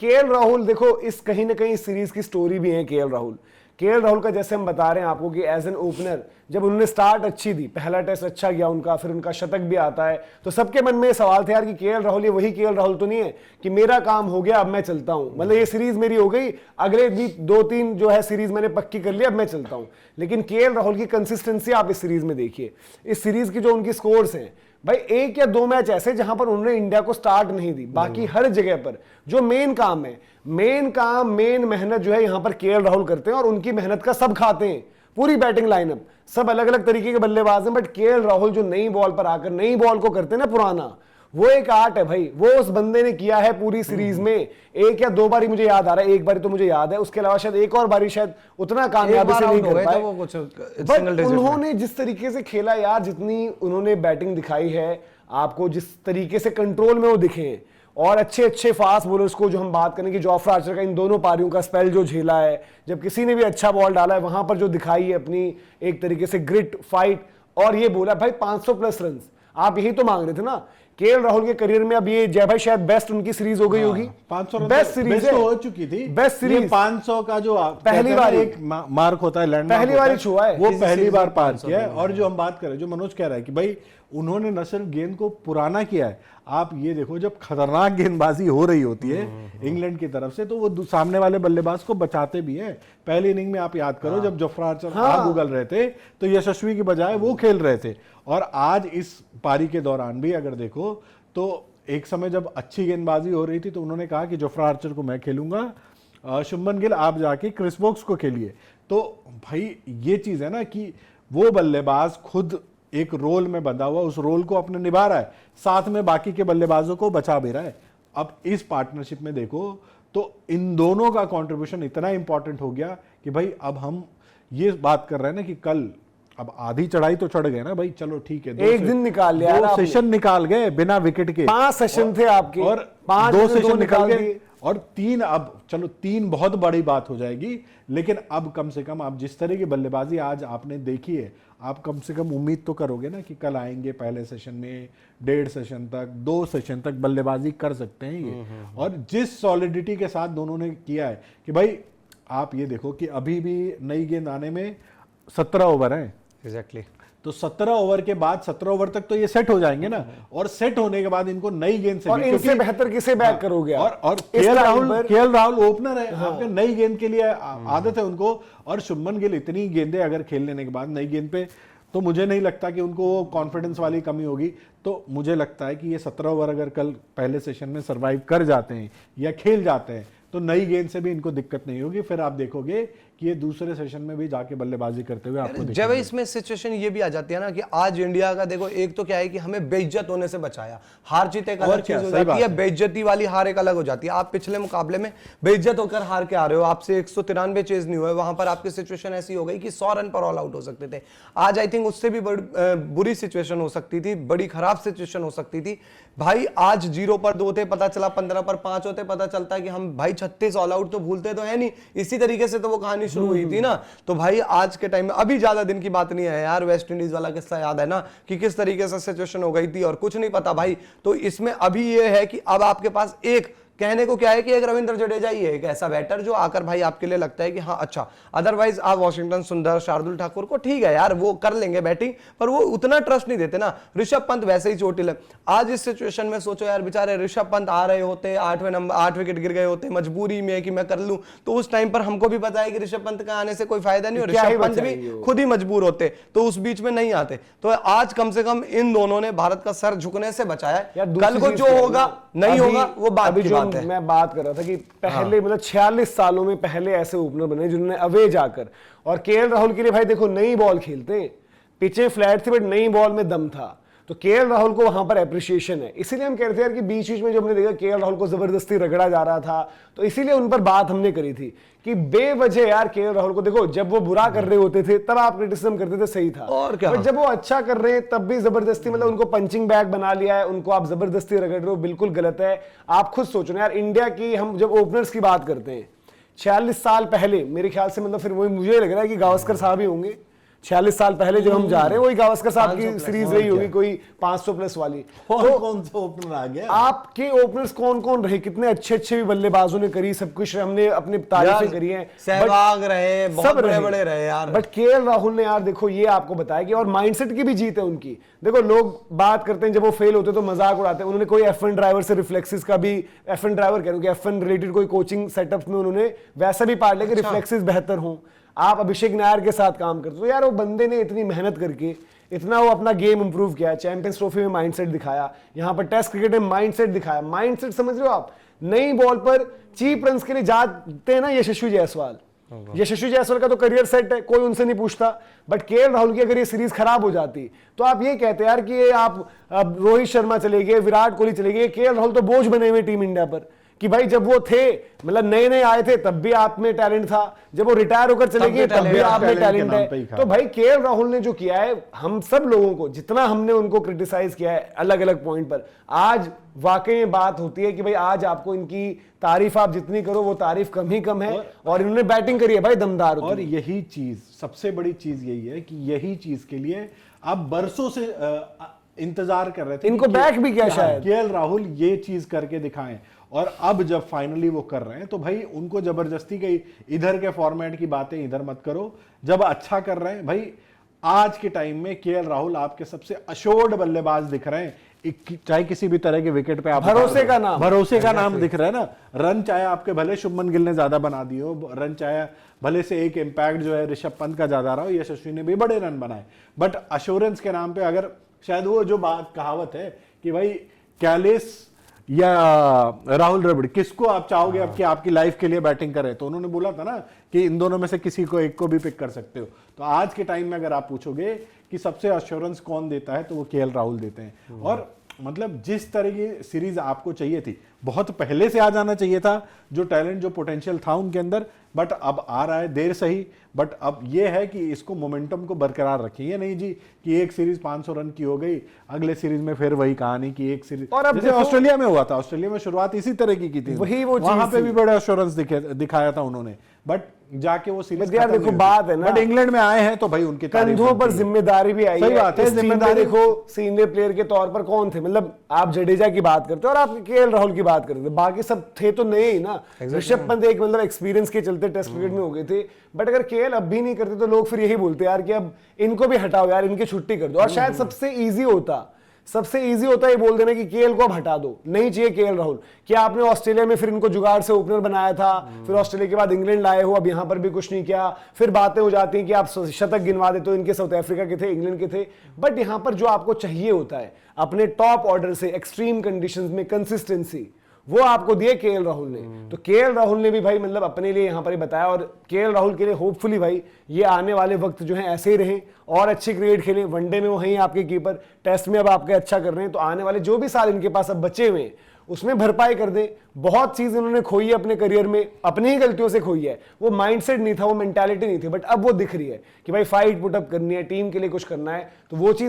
KL Rahul देखो, इस कहीं ना कहीं सीरीज की स्टोरी भी है केएल राहुल का। जैसे हम बता रहे हैं आपको कि एज एन ओपनर जब उन्होंने स्टार्ट अच्छी दी, पहला टेस्ट अच्छा गया उनका, फिर उनका शतक भी आता है, तो सबके मन में सवाल थे यार कि केएल राहुल ये वही केएल राहुल तो नहीं है कि मेरा काम हो गया अब मैं चलता हूं, मतलब ये सीरीज मेरी हो गई, अगले भी 2-3 जो है सीरीज मैंने पक्की कर ली, अब मैं चलता हूं। लेकिन केएल राहुल की कंसिस्टेंसी आप इस सीरीज में देखिए, इस सीरीज की जो उनकी स्कोर्स हैं भाई, 1 या 2 मैच ऐसे जहां पर उन्होंने इंडिया को स्टार्ट नहीं दी, बाकी हर जगह पर जो मेन काम है, मेन मेहनत जो है यहां पर केएल राहुल करते हैं, और उनकी मेहनत का सब खाते हैं। पूरी बैटिंग लाइनअप, सब अलग अलग तरीके के बल्लेबाज हैं, बट केएल राहुल जो नई बॉल पर आकर नई बॉल को करते हैं ना पुराना, वो एक आर्ट है भाई, वो उस बंदे ने किया है पूरी सीरीज में। 1 या 2 बारी मुझे याद आ रहा है, 1 बारी तो मुझे याद है, उसके अलावा शायद एक और बारी शायद उतना कामयाबी से नहीं कर पाए। बट उन्होंने जिस तरीके से खेला यार, जितनी उन्होंने बैटिंग दिखाई है आपको, जिस तरीके से कंट्रोल में वो दिखे हैं, और अच्छे फास्ट बॉलर्स को जो हम बात करें कि जोफ्रा आर्चर का इन दोनों पारियों का स्पेल जो झेला है, जब किसी ने भी अच्छा बॉल डाला है वहां पर जो दिखाई है अपनी एक तरीके से ग्रिट फाइट, और ये बोला भाई 500 प्लस रन, आप यही तो मांग रहे थे ना। केएल राहुल के करियर में अब ये जय भाई शायद बेस्ट उनकी सीरीज हो गई होगी, 500 बेस्ट सीरीज हो चुकी थी, बेस्ट सीरीज। 500 का जो पहली बार एक मार्क होता है, लैंडमार्क पहली बार छुआ है, वो पहली बार पार किया है। और जो हम बात कर रहे हैं, जो मनोज कह रहा है कि भाई उन्होंने न सिर्फ गेंद को पुराना किया है, आप ये देखो जब खतरनाक गेंदबाजी हो रही होती है इंग्लैंड की तरफ से, तो वो सामने वाले बल्लेबाज को बचाते भी हैं। पहली इनिंग में आप याद करो, जब जोफ्रा आर्चर आग उगल रहे थे तो यशस्वी की बजाय वो खेल रहे थे। और आज इस पारी के दौरान भी अगर देखो तो एक समय जब अच्छी गेंदबाजी हो रही थी तो उन्होंने कहा कि जोफ्रा आर्चर को मैं खेलूंगा, शुभमन गिल आप जाके क्रिस वोक्स को खेलिए। तो भाई ये चीज है ना कि वो बल्लेबाज खुद एक रोल में बंधा हुआ, उस रोल को अपने निभा रहा है, साथ में बाकी के बल्लेबाजों को बचा भी रहा है। अब इस पार्टनरशिप में देखो तो इन दोनों का कंट्रीब्यूशन इतना इंपॉर्टेंट हो गया कि भाई अब हम ये बात कर रहे हैं ना कि कल अब आधी चढ़ाई तो चढ़ गए ना भाई, चलो ठीक है, एक दिन निकाल लिया, 2 सेशन निकाल गए बिना विकेट के, 5 सेशन थे आपके, और 2 सेशन निकाल गए, और 3 अब चलो 3 बहुत बड़ी बात हो जाएगी, लेकिन अब कम से कम आप जिस तरह की बल्लेबाजी आज आपने देखी है, आप कम से कम उम्मीद तो करोगे ना कि कल आएंगे पहले सेशन में 1.5 सेशन तक, 2 सेशन तक बल्लेबाजी कर सकते हैं ये। और जिस सॉलिडिटी के साथ दोनों ने किया है कि भाई आप ये देखो कि अभी भी नई गेंद आने में 17 ओवर हैं। एग्जैक्टली। तो 17 ओवर के बाद 17 ओवर तक तो ये सेट हो जाएंगे ना, और सेट होने के बाद इनको नई गेंद से, और इनसे बेहतर किसे बैक करोगे। और केएल राहुल ओपनर है, आपके नई गेंद के लिए आदत है उनको, और शुभमन गिल इतनी गेंदें अगर खेल लेने के बाद नई गेंद पे, तो मुझे नहीं लगता कि उनको कॉन्फिडेंस वाली कमी होगी। तो मुझे लगता है कि ये 17 ओवर अगर कल पहले सेशन में सर्वाइव कर जाते हैं या खेल जाते हैं तो नई गेंद से भी इनको दिक्कत नहीं होगी। फिर आप देखोगे कि ये दूसरे सेशन में भी जाके बल्लेबाजी करते हुए आपको जब इसमें सिचुएशन ये भी आ जाती है ना कि आज इंडिया का देखो, एक तो क्या है कि हमें बेइज्जत होने से बचाया, हार जीत एक अलग चीज हो जाती है, बेइज्जती वाली हार एक अलग हो जाती है। आप पिछले मुकाबले में बेइज्जत होकर हार के आ रहे हो, आपसे 193 चेज नहीं हुए, वहां पर आपकी सिचुएशन ऐसी हो गई कि 100 रन पर ऑल आउट हो सकते थे। आज आई थिंक उससे भी बुरी सिचुएशन हो सकती थी, बड़ी खराब सिचुएशन हो सकती थी। भाई आज 0 पर 2 थे, पता चला 15 पर 5 होते, पता चलता है कि हम भाई 36 ऑल आउट तो भूलते तो है नहीं। इसी तरीके से तो वो कहानी शुरू हुई थी ना। तो भाई आज के टाइम में अभी ज्यादा दिन की बात नहीं है यार, वेस्ट इंडीज वाला किस्सा याद है ना कि किस तरीके से सिचुएशन हो गई थी और कुछ नहीं पता भाई। तो इसमें अभी ये है कि अब आपके पास एक कहने को क्या है कि एक रविंद्र जडेजा ही है, एक ऐसा बैटर जो आकर भाई आपके लिए लगता है कि हाँ अच्छा। अदरवाइज आप वॉशिंगटन सुंदर, शार्दुल ठाकुर को ठीक है यार, वो कर लेंगे बैटिंग, पर वो उतना ट्रस्ट नहीं देते ना। ऋषभ पंत वैसे ही चोटिल है। आज इस सिचुएशन में सोचो यार, बेचारे ऋषभ पंत आ रहे होते, 8वें नंबर 8 विकेट गिर गए होते, मजबूरी में कि मैं कर लूं, तो उस टाइम पर हमको भी पता है कि ऋषभ पंत का आने से कोई फायदा नहीं, और ऋषभ पंत भी खुद ही मजबूर होते तो उस बीच में नहीं आते। तो आज कम से कम इन दोनों ने भारत का सर झुकने से बचाया। कल को जो होगा नहीं होगा वो बात की बात है। मैं बात कर रहा था कि पहले मतलब 46 सालों में पहले ऐसे ओपनर बने जिन्होंने अवे जाकर, और केएल राहुल के लिए भाई देखो नई बॉल खेलते हैं, पिचें फ्लैट थी बट नई बॉल में दम था, तो केएल राहुल को वहां पर एप्रिसिएशन है। इसीलिए हम कहते हैं यार कि बीच बीच में जब हमने देखा केएल राहुल को जबरदस्ती रगड़ा जा रहा था, तो इसीलिए उन पर बात हमने करी थी कि बेवजह यार केएल राहुल को देखो, जब वो बुरा कर रहे होते थे तब आप क्रिटिसिज्म करते थे, सही था, और क्या, बट जब वो अच्छा कर रहे हैं तब भी जबरदस्ती, मतलब उनको पंचिंग बैग बना लिया है, उनको आप जबरदस्ती रगड़ रहे हो, बिल्कुल गलत है। आप खुद सोचो ना यार, इंडिया की हम जब ओपनर्स की बात करते हैं 46 साल पहले मेरे ख्याल से, मतलब फिर वही मुझे लग रहा है कि गावस्कर साहब ही होंगे 46 साल पहले जब हम जा रहे हैं, वही गावस्कर साहब की सीरीज रही होगी कोई 500 प्लस वाली। और तो कौन सा ओपनर आ गया? आपके ओपनर्स कौन कौन रहे, कितने अच्छे अच्छे भी बल्लेबाजों ने करी, सब कुछ हमने अपनी तारीफें करी हैं, सहवाग रहे, बहुत सब बड़े बड़े रहे यार। बट केएल राहुल ने यार देखो ये आपको बताया कि और माइंडसेट की भी जीत है उनकी। देखो लोग बात करते हैं जब वो फेल होते तो मजाक उड़ाते हैं, उन्होंने कोई F1 ड्राइवर से रिफ्लेक्सेस का भी, F1 ड्राइवर कह रहा हूं कि F1 रिलेटेड कोई कोचिंग सेटअप्स में उन्होंने वैसा भी पार्ट लिया कि रिफ्लेक्सेस बेहतर हों। आप अभिषेक नायर के साथ काम करते हो, तो यार वो बंदे ने इतनी मेहनत करके इतना वो अपना गेम इंप्रूव किया, चैंपियंस ट्रॉफी में माइंडसेट दिखाया, यहाँ पर टेस्ट क्रिकेट में माइंडसेट दिखाया। माइंडसेट समझ रहे हो आप, नई बॉल पर चीप रन्स के लिए जाते हैं ना यशस्वी जायसवाल, यशस्वी जायसवाल का तो करियर सेट है, कोई उनसे नहीं पूछता। बट केएल राहुल की अगर ये सीरीज खराब हो जाती तो आप ये कहते यार कि ये आप अब रोहित शर्मा चले गए, विराट कोहली चले गए, केएल राहुल तो बोझ बने हुए टीम इंडिया पर कि भाई जब वो थे मतलब नए नए आए थे तब भी आप में टैलेंट था, जब वो रिटायर होकर चले गए तब भी आप में टैलेंट है। तो भाई केएल राहुल ने जो किया है, हम सब लोगों को जितना हमने उनको क्रिटिसाइज किया है अलग अलग पॉइंट पर, आज वाकई में बात होती है कि भाई आज आपको इनकी तारीफ आप जितनी करो वो तारीफ कम ही कम है। और इन्होंने बैटिंग करी है भाई दमदार। और यही चीज सबसे बड़ी चीज यही है कि यही चीज के लिए आप बरसों से इंतजार कर रहे थे, इनको बैक भी किया शायद केएल राहुल ये चीज करके दिखाएं। और अब जब फाइनली वो कर रहे हैं तो भाई उनको जबरदस्ती के इधर के फॉर्मेट की बातें इधर मत करो। जब अच्छा कर रहे हैं भाई, आज के टाइम में केएल राहुल आपके सबसे अशोर्ड बल्लेबाज दिख रहे हैं, चाहे किसी भी तरह के विकेट पे आप भरोसे का नाम दिख रहा है ना। रन चाहे आपके भले शुभमन गिल ने ज्यादा बना दिए हो, रन चाहे भले से एक इम्पैक्ट जो है ऋषभ पंत का ज्यादा रहा हो, यशस्वी ने भी बड़े रन बनाए, बट अश्योरेंस के नाम पे अगर शायद वो जो बात कहावत है कि भाई कैलिस या राहुल द्रविड़ किसको आप चाहोगे अब कि आपकी लाइफ के लिए बैटिंग करे, तो उन्होंने बोला था ना कि इन दोनों में से किसी को एक को भी पिक कर सकते हो। तो आज के टाइम में अगर आप पूछोगे कि सबसे अश्योरेंस कौन देता है तो वो केएल राहुल देते हैं। और मतलब जिस तरह की सीरीज आपको चाहिए थी, बहुत पहले से आ जाना चाहिए था, जो टैलेंट जो पोटेंशियल था उनके अंदर, बट अब आ रहा है देर सही। बट अब ये है कि इसको मोमेंटम को बरकरार रखें, ये नहीं जी कि एक सीरीज 500 रन की हो गई, अगले सीरीज में फिर वही कहानी की एक सीरीज। और अब जैसे ऑस्ट्रेलिया में हुआ था, ऑस्ट्रेलिया में शुरुआत इसी तरह की थी, वही वो वहां पे भी बड़ा एश्योरेंस दिखाया था उन्होंने, बट जाके वो सीरीज यार देखो बात है ना, बट इंग्लैंड में आए हैं तो भाई उनके कंधों पर जिम्मेदारी भी आई है। सही बात है, जिम्मेदारी देखो सीनियर प्लेयर के तौर पर कौन थे, मतलब आप जडेजा की बात करते हो और आप केएल राहुल की बात करते हो, बाकी सब थे तो नए ही ना। ऋषभ पंत एक मतलब एक्सपीरियंस के चलते टेस्ट क्रिकेट में हो गए थे, बट अगर केएल अब भी नहीं करते तो लोग फिर यही बोलते यार कि अब इनको भी हटाओ यार, इनकी छुट्टी कर दो। और शायद सबसे इजी होता ये बोल देना कि केएल को अब हटा दो, नहीं चाहिए केएल राहुल। क्या आपने ऑस्ट्रेलिया में फिर इनको जुगाड़ से ओपनर बनाया था, फिर ऑस्ट्रेलिया के बाद इंग्लैंड लाए हो, अब यहां पर भी कुछ नहीं किया, फिर बातें हो जाती हैं कि आप शतक गिनवा देते हो, इनके साउथ अफ्रीका के थे, इंग्लैंड के थे। बट यहां पर जो आपको चाहिए होता है अपने टॉप ऑर्डर से एक्सट्रीम कंडीशंस में कंसिस्टेंसी, वो आपको दिए केएल राहुल ने। तो केएल राहुल ने भी भाई मतलब अपने लिए यहां पर ही बताया, और केएल राहुल के लिए होपफुली भाई ये आने वाले वक्त जो है ऐसे ही रहे और अच्छी क्रिकेट खेलें। वनडे में वो हैं आपके कीपर, टेस्ट में अब आपके अच्छा कर रहे हैं, तो आने वाले जो भी साल इनके पास अब बचे हुए हैं उसमें भरपाई कर दें। बहुत चीज इन्होंने खोई है अपने करियर में, अपनी ही गलतियों से खोई है। वो माइंडसेट नहीं था, वो मेंटालिटी नहीं थी, बट अब वो दिख रही है कि भाई फाइट पुटअप करनी है, टीम के लिए कुछ करना है, तो वो चीज